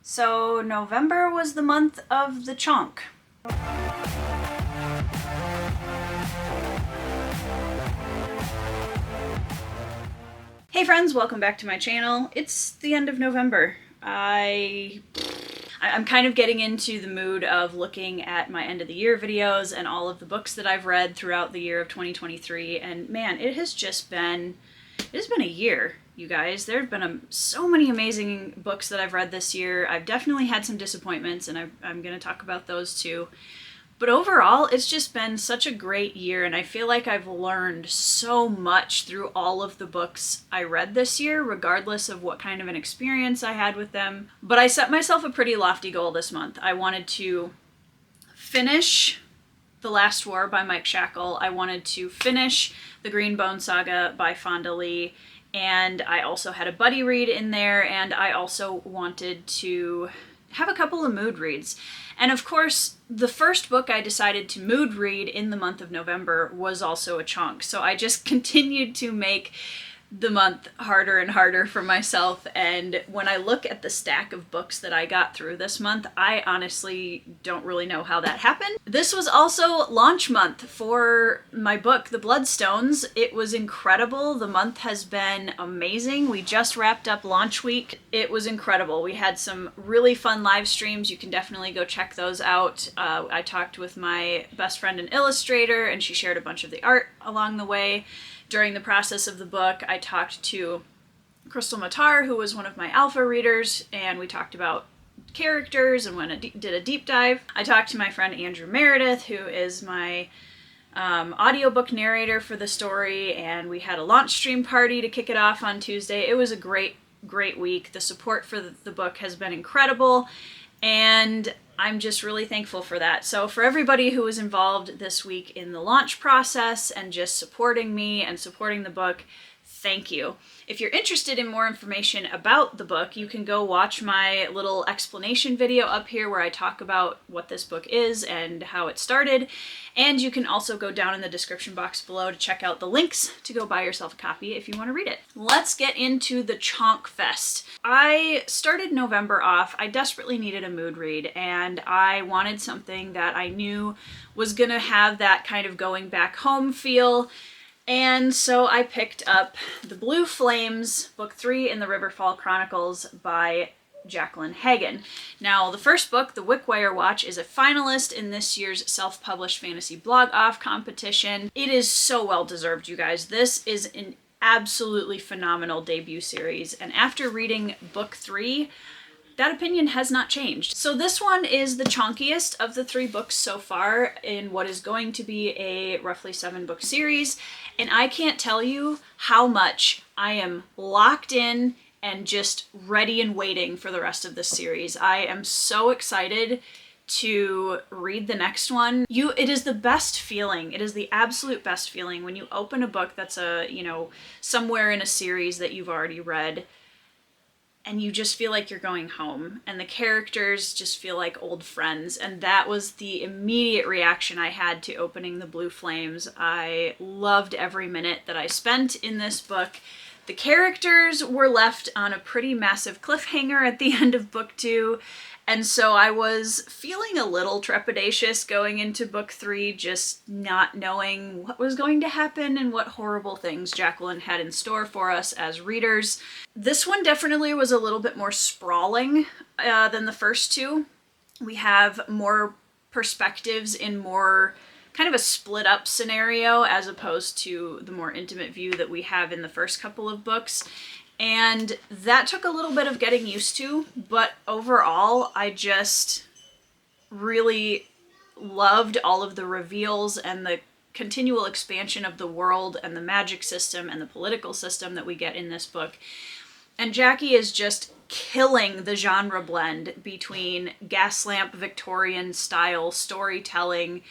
So November was the month of the chonk. Hey friends, welcome back to my channel. It's the end of November. I'm kind of getting into the mood of looking at my end of the year videos and all of the books that I've read throughout the year of 2023, and man, it has been a year, you guys. There have been so many amazing books that I've read this year. I've definitely had some disappointments, and I'm going to talk about those too. But overall, it's just been such a great year, and I feel like I've learned so much through all of the books I read this year, regardless of what kind of an experience I had with them. But I set myself a pretty lofty goal this month. I wanted to finish The Last War by Mike Shackle. I wanted to finish The Green Bone Saga by Fonda Lee. And I also had a buddy read in there, and I also wanted to have a couple of mood reads. And of course, the first book I decided to mood read in the month of November was also a chonk. So I just continued to make the month harder and harder for myself, and when I look at the stack of books that I got through this month, I honestly don't really know how that happened. This was also launch month for my book, The Bloodstones. It was incredible. The month has been amazing. We just wrapped up launch week. It was incredible. We had some really fun live streams. You can definitely go check those out. I talked with my best friend and illustrator, and she shared a bunch of the art along the way. During the process of the book, I talked to Crystal Matar, who was one of my alpha readers, and we talked about characters and did a deep dive. I talked to my friend Andrew Meredith, who is my audiobook narrator for the story, and we had a launch stream party to kick it off on Tuesday. It was a great week. The support for the book has been incredible, and I'm just really thankful for that. So for everybody who was involved this week in the launch process and just supporting me and supporting the book, thank you. If you're interested in more information about the book, you can go watch my little explanation video up here where I talk about what this book is and how it started. And you can also go down in the description box below to check out the links to go buy yourself a copy if you want to read it. Let's get into the Chonk Fest. I started November off. I desperately needed a mood read, and I wanted something that I knew was going to have that kind of going back home feel. And so I picked up The Blue Flames, Book 3 in the Riverfall Chronicles by Jacqueline Hagan. Now, the first book, The Wickwire Watch, is a finalist in this year's self-published fantasy blog-off competition. It is so well-deserved, you guys. This is an absolutely phenomenal debut series, and after reading Book 3, that opinion has not changed. So this one is the chonkiest of the 3 books so far in what is going to be a roughly 7-book series, and I can't tell you how much I am locked in and just ready and waiting for the rest of this series. I am so excited to read the next one. It is the best feeling. It is the absolute best feeling when you open a book that's somewhere in a series that you've already read, and you just feel like you're going home, and the characters just feel like old friends. And that was the immediate reaction I had to opening The Blue Flames. I loved every minute that I spent in this book. The characters were left on a pretty massive cliffhanger at the end of Book 2, and so I was feeling a little trepidatious going into Book 3, just not knowing what was going to happen and what horrible things Jacqueline had in store for us as readers. This one definitely was a little bit more sprawling than the first 2. We have more perspectives in more kind of a split up scenario as opposed to the more intimate view that we have in the first couple of books. And that took a little bit of getting used to, but overall, I just really loved all of the reveals and the continual expansion of the world and the magic system and the political system that we get in this book. And Jackie is just killing the genre blend between gaslamp Victorian style storytelling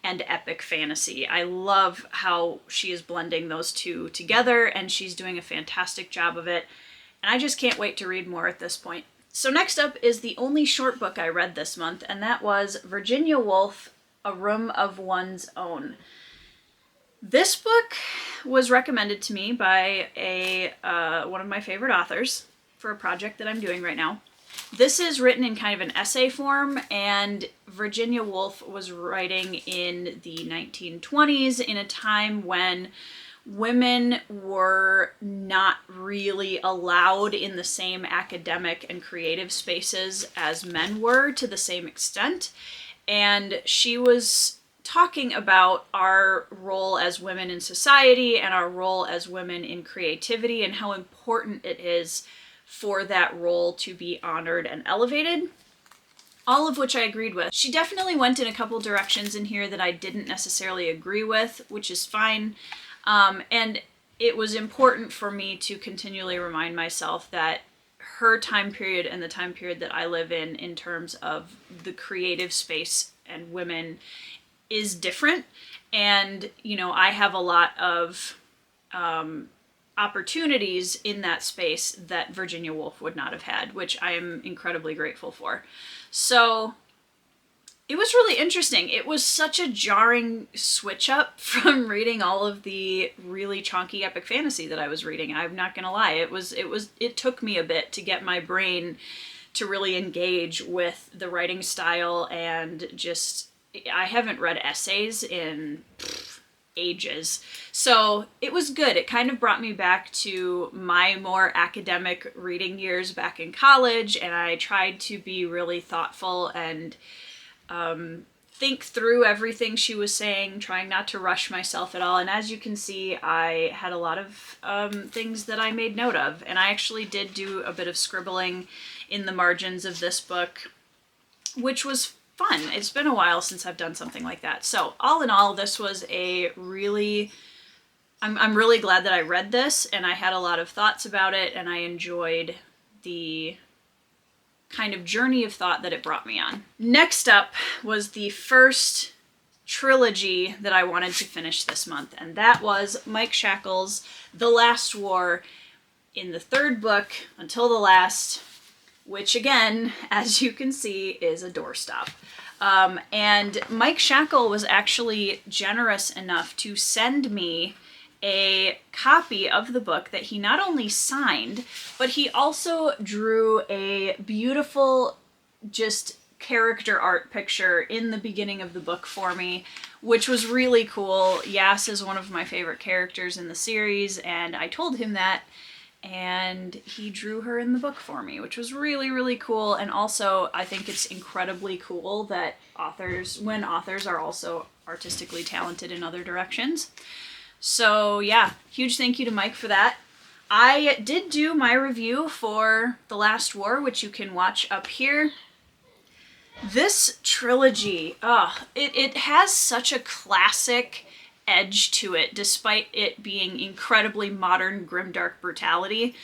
and epic fantasy. I love how she is blending those two together, and she's doing a fantastic job of it. And I just can't wait to read more at this point. So next up is the only short book I read this month, and that was Virginia Woolf, A Room of One's Own. This book was recommended to me by one of my favorite authors for a project that I'm doing right now. This is written in kind of an essay form, and Virginia Woolf was writing in the 1920s in a time when women were not really allowed in the same academic and creative spaces as men were to the same extent. And she was talking about our role as women in society and our role as women in creativity and how important it is for that role to be honored and elevated. All of which I agreed with. She definitely went in a couple directions in here that I didn't necessarily agree with, which is fine. And it was important for me to continually remind myself that her time period and the time period that I live in terms of the creative space and women, is different. And, you know, I have a lot of opportunities in that space that Virginia Woolf would not have had, which I am incredibly grateful for. So it was really interesting. It was such a jarring switch up from reading all of the really chonky epic fantasy that I was reading. I'm not gonna lie. It took me a bit to get my brain to really engage with the writing style, and just, I haven't read essays in ages. So it was good. It kind of brought me back to my more academic reading years back in college, and I tried to be really thoughtful and think through everything she was saying, trying not to rush myself at all. And as you can see, I had a lot of things that I made note of, and I actually did do a bit of scribbling in the margins of this book, which was fun. It's been a while since I've done something like that. So all in all, this was a really, I'm really glad that I read this, and I had a lot of thoughts about it, and I enjoyed the kind of journey of thought that it brought me on. Next up was the first trilogy that I wanted to finish this month, and that was Mike Shackle's The Last War, in the third book, Until the Last, which again, as you can see, is a doorstop. And Mike Shackle was actually generous enough to send me a copy of the book that he not only signed, but he also drew a beautiful, just character art picture in the beginning of the book for me, which was really cool. Yas is one of my favorite characters in the series, and I told him that, and he drew her in the book for me, which was really, really cool. And also, I think it's incredibly cool that when authors are also artistically talented in other directions. So yeah, huge thank you to Mike for that. I did do my review for The Last War, which you can watch up here. This trilogy, it has such a classic edge to it, despite it being incredibly modern, grimdark brutality.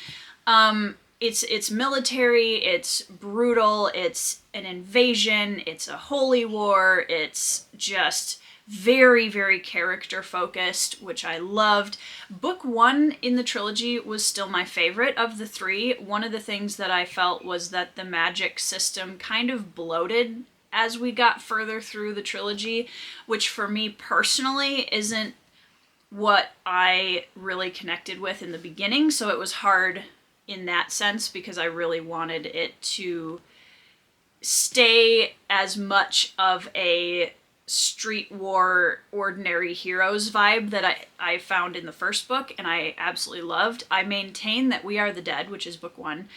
It's military, it's brutal, it's an invasion, it's a holy war, it's just very, very character focused, which I loved. Book one in the trilogy was still my favorite of the three. One of the things that I felt was that the magic system kind of bloated as we got further through the trilogy, which for me personally isn't what I really connected with in the beginning. So it was hard in that sense because I really wanted it to stay as much of a street war ordinary heroes vibe that I found in the first book, and I absolutely loved. I maintain that We Are the Dead, which is book one,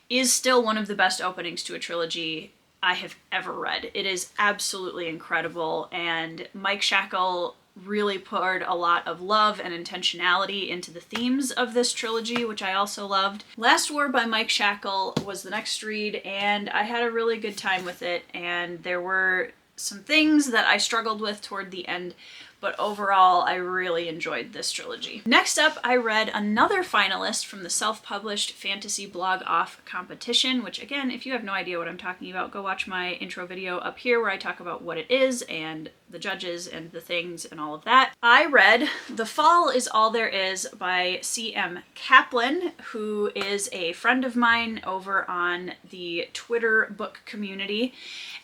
is still one of the best openings to a trilogy I have ever read. It is absolutely incredible, and Mike Shackle really poured a lot of love and intentionality into the themes of this trilogy, which I also loved. Last War by Mike Shackle was the next read, and I had a really good time with it, and there were some things that I struggled with toward the end, but overall I really enjoyed this trilogy. Next up, I read another finalist from the self-published fantasy blog off competition, which again, if you have no idea what I'm talking about, go watch my intro video up here where I talk about what it is and the judges and the things and all of that. I read The Fall Is All There Is by C.M. Kaplan, who is a friend of mine over on the Twitter book community.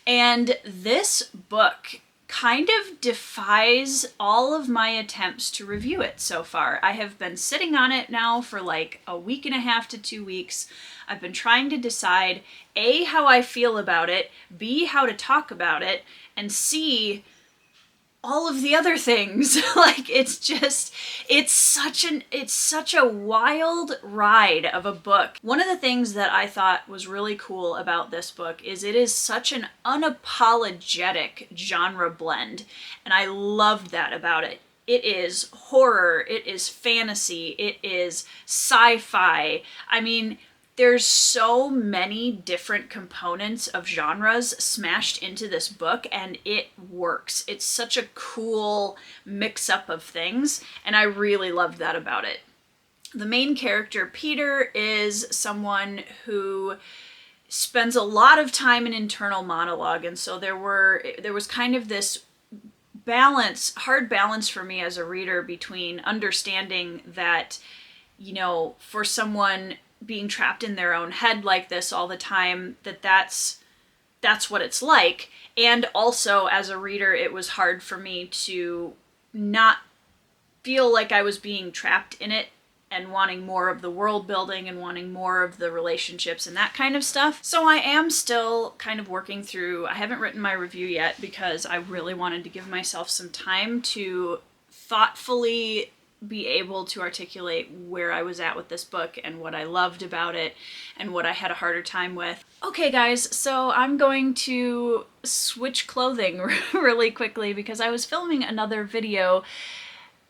And this book kind of defies all of my attempts to review it so far. I have been sitting on it now for like a week and a half to 2 weeks. I've been trying to decide A, how I feel about it, B, how to talk about it, and C, all of the other things. Like, it's such a wild ride of a book. One of the things that I thought was really cool about this book is it is such an unapologetic genre blend, and I loved that about it. It is horror, it is fantasy, it is sci-fi. I mean, there's so many different components of genres smashed into this book, and it works. It's such a cool mix-up of things, and I really loved that about it. The main character, Peter, is someone who spends a lot of time in internal monologue, and so there was kind of this hard balance for me as a reader between understanding that, you know, for someone being trapped in their own head like this all the time, that's what it's like. And also, as a reader, it was hard for me to not feel like I was being trapped in it and wanting more of the world building and wanting more of the relationships and that kind of stuff. So I am still kind of working through, I haven't written my review yet because I really wanted to give myself some time to thoughtfully be able to articulate where I was at with this book and what I loved about it and what I had a harder time with. Okay guys, so I'm going to switch clothing really quickly because I was filming another video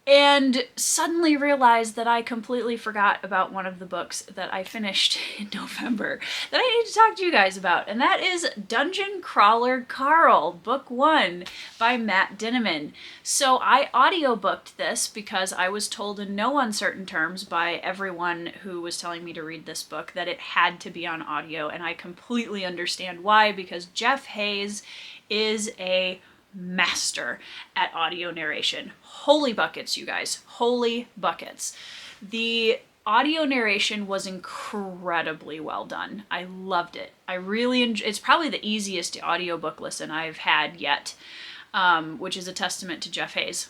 and suddenly realized that I completely forgot about one of the books that I finished in November that I need to talk to you guys about, and that is Dungeon Crawler Carl, Book 1 by Matt Dinniman. So I audiobooked this because I was told in no uncertain terms by everyone who was telling me to read this book that it had to be on audio, and I completely understand why, because Jeff Hayes is a master at audio narration. Holy buckets, you guys. Holy buckets. The audio narration was incredibly well done. I loved it. I really it's probably the easiest audiobook listen I've had yet, which is a testament to Jeff Hayes.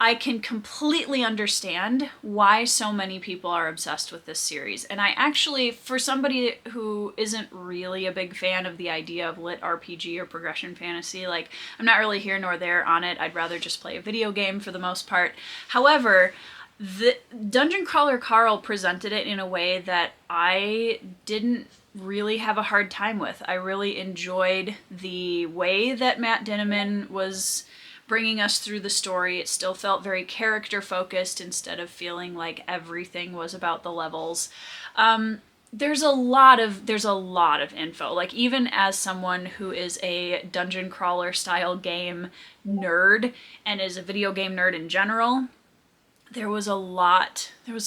I can completely understand why so many people are obsessed with this series. And I actually, for somebody who isn't really a big fan of the idea of lit RPG or progression fantasy, like, I'm not really here nor there on it. I'd rather just play a video game for the most part. However, the Dungeon Crawler Carl presented it in a way that I didn't really have a hard time with. I really enjoyed the way that Matt Dinniman was bringing us through the story. It still felt very character focused instead of feeling like everything was about the levels. There's a lot of info. Like, even as someone who is a dungeon crawler style game nerd and is a video game nerd in general, there was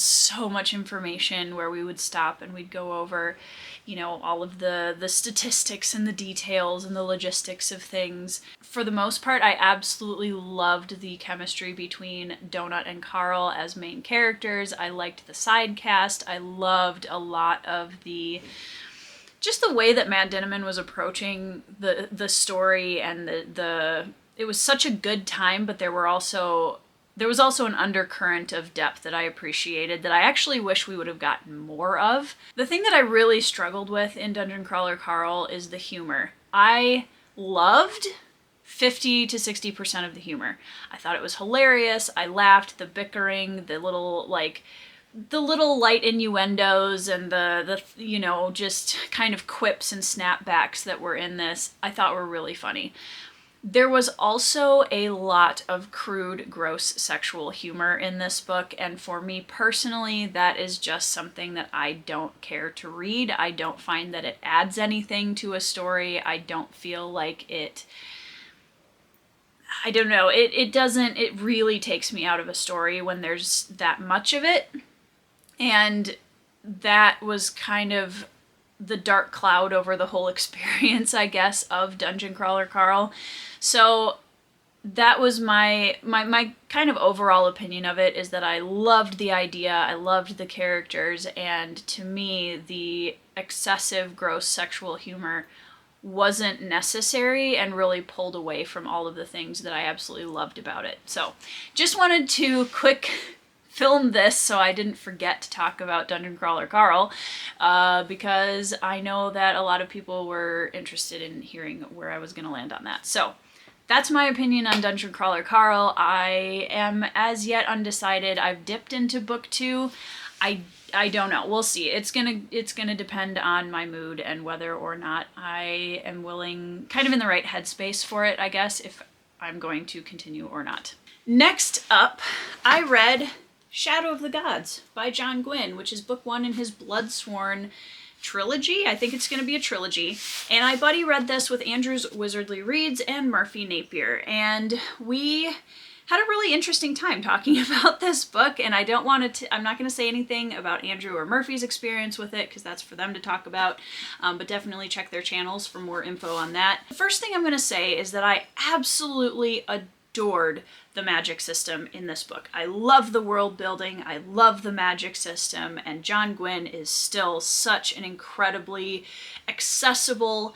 so much information where we would stop and we'd go over, you know, all of the statistics and the details and the logistics of things. For the most part, I absolutely loved the chemistry between Donut and Carl as main characters. I liked the side cast. I loved a lot of just the way that Matt Dinniman was approaching the story, and it was such a good time, but there was also an undercurrent of depth that I appreciated that I actually wish we would have gotten more of. The thing that I really struggled with in Dungeon Crawler Carl is the humor. I loved 50 to 60% of the humor. I thought it was hilarious. I laughed. The bickering, the little light innuendos and the you know, just kind of quips and snapbacks that were in this, I thought were really funny. There was also a lot of crude, gross sexual humor in this book, and for me personally, that is just something that I don't care to read. I don't find that it adds anything to a story. I don't feel like it really takes me out of a story when there's that much of it. And that was kind of the dark cloud over the whole experience, I guess, of Dungeon Crawler Carl. So that was my kind of overall opinion of it, is that I loved the idea, I loved the characters, and to me, the excessive, gross sexual humor wasn't necessary and really pulled away from all of the things that I absolutely loved about it. So just wanted to quick film this so I didn't forget to talk about Dungeon Crawler Carl, because I know that a lot of people were interested in hearing where I was going to land on that. So that's my opinion on Dungeon Crawler Carl. I am as yet undecided. I've dipped into book 2. I don't know. We'll see. It's gonna depend on my mood and whether or not I am willing, kind of in the right headspace for it, I guess, if I'm going to continue or not. Next up, I read Shadow of the Gods by John Gwynne, which is book 1 in his Bloodsworn trilogy. I think it's going to be a trilogy. And I buddy read this with Andrew's Wizardly Reads and Murphy Napier. And we had a really interesting time talking about this book, and I'm not going to say anything about Andrew or Murphy's experience with it, because that's for them to talk about, but definitely check their channels for more info on that. The first thing I'm going to say is that I absolutely adored the magic system in this book. I love the world building, I love the magic system, and John Gwynne is still such an incredibly accessible,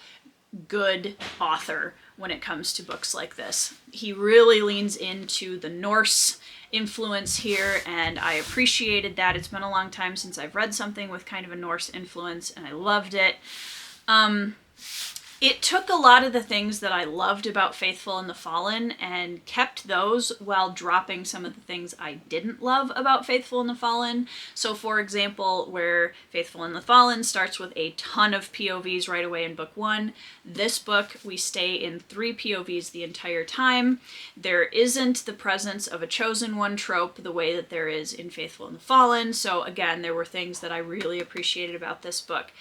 good author when it comes to books like this. He really leans into the Norse influence here, and I appreciated that. It's been a long time since I've read something with kind of a Norse influence, and I loved it. It took a lot of the things that I loved about Faithful and the Fallen and kept those while dropping some of the things I didn't love about Faithful and the Fallen. So for example, where Faithful and the Fallen starts with a ton of POVs right away in book 1, this book we stay in 3 POVs the entire time. There isn't the presence of a chosen one trope the way that there is in Faithful and the Fallen. So again, there were things that I really appreciated about this book.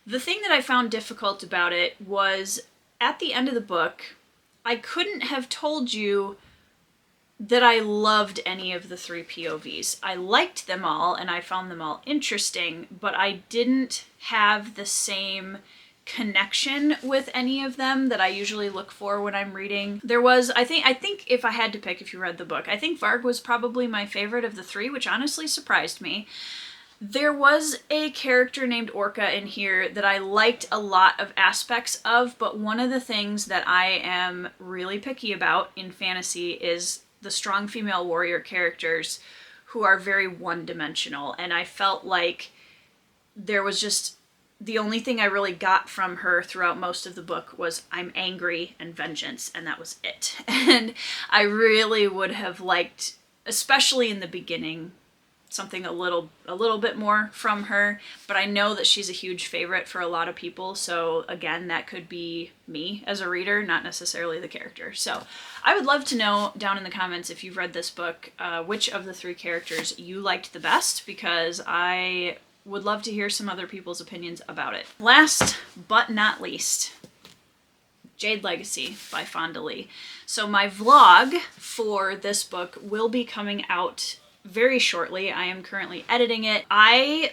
The thing that I found difficult about it was, at the end of the book, I couldn't have told you that I loved any of the 3 POVs. I liked them all, and I found them all interesting, but I didn't have the same connection with any of them that I usually look for when I'm reading. There was, I think if I had to pick, if you read the book, I think Varg was probably my favorite of the 3, which honestly surprised me. There was a character named Orca in here that I liked a lot of aspects of, but one of the things that I am really picky about in fantasy is the strong female warrior characters who are very one-dimensional, and I felt like there was just, the only thing I really got from her throughout most of the book was I'm angry and vengeance, and that was it. And I really would have liked, especially in the beginning, something a little bit more from her, but I know that she's a huge favorite for a lot of people, so again, that could be me as a reader, not necessarily the character. So I would love to know down in the comments, if you've read this book, which of the 3 characters you liked the best, because I would love to hear some other people's opinions about it. Last but not least, Jade Legacy by Fonda Lee. So my vlog for this book will be coming out very shortly. I am currently editing it. I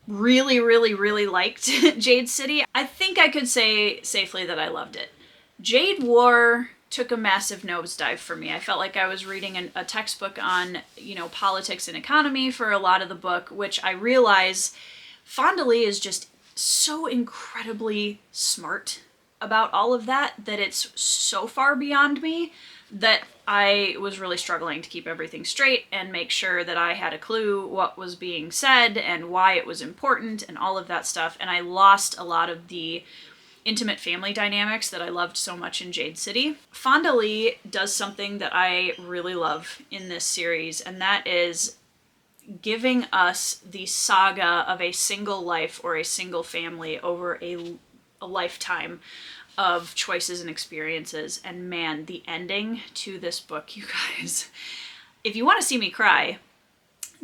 really liked Jade City. I think I could say safely that I loved it. Jade War took a massive nosedive for me. I felt like I was reading a textbook on, politics and economy for a lot of the book, which I realize Fonda Lee is just so incredibly smart about all of that it's so far beyond me that I was really struggling to keep everything straight and make sure that I had a clue what was being said and why it was important and all of that stuff. And I lost a lot of the intimate family dynamics that I loved so much in Jade City. Fonda Lee does something that I really love in this series, and that is giving us the saga of a single life or a single family over a lifetime of choices and experiences. And man, the ending to this book, you guys, if you want to see me cry,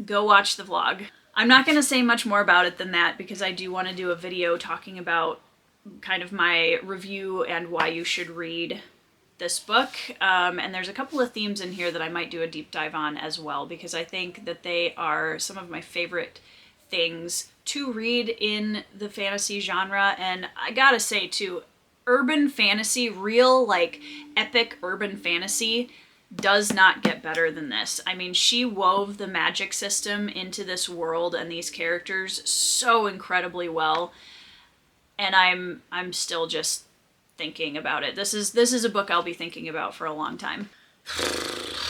go watch the vlog. I'm not going to say much more about it than that, because I do want to do a video talking about kind of my review and why you should read this book. And there's a couple of themes in here that I might do a deep dive on as well, because I think that they are some of my favorite things to read in the fantasy genre. And I gotta say too, urban fantasy, real epic urban fantasy, does not get better than this. I mean, she wove the magic system into this world and these characters so incredibly well. and I'm still just thinking about it. This is a book I'll be thinking about for a long time.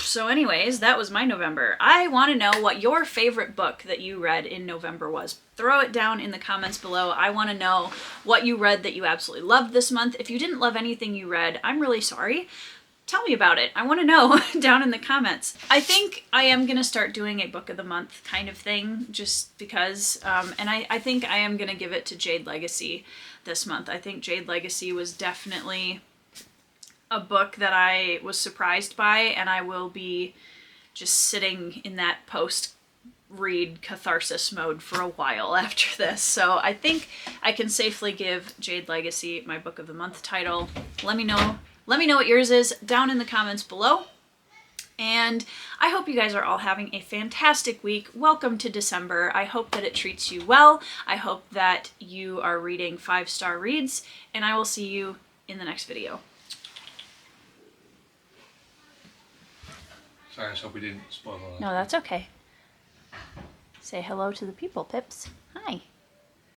So anyways, that was my November. I want to know what your favorite book that you read in November was. Throw it down in the comments below. I want to know what you read that you absolutely loved this month. If you didn't love anything you read, I'm really sorry. Tell me about it. I want to know down in the comments. I think I am going to start doing a book of the month kind of thing just because, and I think I am going to give it to Jade Legacy this month. I think Jade Legacy was definitely a book that I was surprised by, and I will be just sitting in that post-read catharsis mode for a while after this. So I think I can safely give Jade Legacy my book of the month title. Let me know what yours is down in the comments below. And I hope you guys are all having a fantastic week. Welcome to December. I hope that it treats you well. I hope that you are reading 5-star reads, and I will see you in the next video. Sorry, I just hope we didn't spoil that. No, that's okay. Say hello to the people, Pips. Hi.